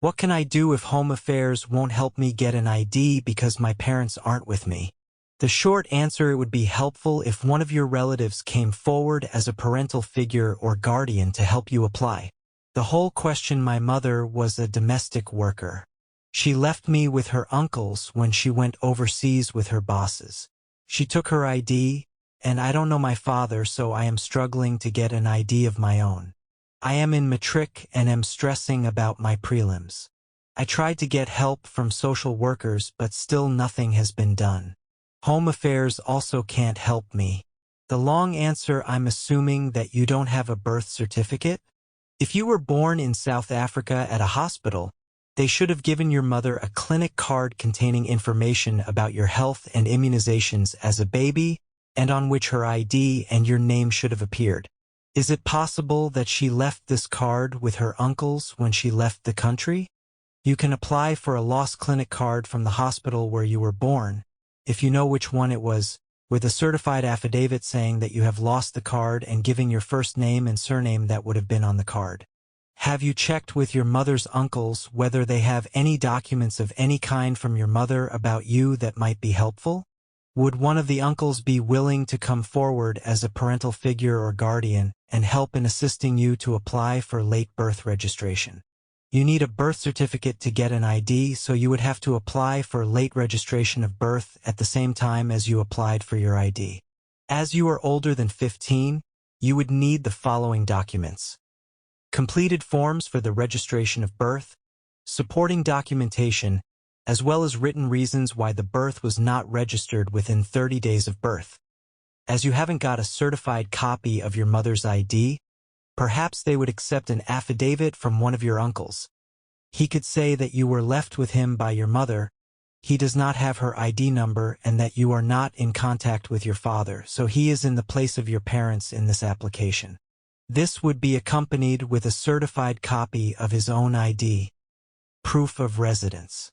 What can I do if Home Affairs won't help me get an ID because my parents aren't with me? The short answer: it would be helpful if one of your relatives came forward as a parental figure or guardian to help you apply. The whole question: my mother was a domestic worker. She left me with her uncles when she went overseas with her bosses. She took her ID, and I don't know my father, so I am struggling to get an ID of my own. I am in matric and am stressing about my prelims. I tried to get help from social workers, but still nothing has been done. Home Affairs also can't help me. The long answer: I'm assuming that you don't have a birth certificate. If you were born in South Africa at a hospital, they should have given your mother a clinic card containing information about your health and immunizations as a baby, and on which her ID and your name should have appeared. Is it possible that she left this card with her uncles when she left the country? You can apply for a lost clinic card from the hospital where you were born, if you know which one it was, with a certified affidavit saying that you have lost the card and giving your first name and surname that would have been on the card. Have you checked with your mother's uncles whether they have any documents of any kind from your mother about you that might be helpful? Would one of the uncles be willing to come forward as a parental figure or guardian and help in assisting you to apply for late birth registration? You need a birth certificate to get an ID, so you would have to apply for late registration of birth at the same time as you applied for your ID. As you are older than 15, you would need the following documents: completed forms for the registration of birth, supporting documentation, as well as written reasons why the birth was not registered within 30 days of birth. As you haven't got a certified copy of your mother's ID, perhaps they would accept an affidavit from one of your uncles. He could say that you were left with him by your mother, he does not have her ID number, and that you are not in contact with your father, so he is in the place of your parents in this application. This would be accompanied with a certified copy of his own ID. Proof of residence.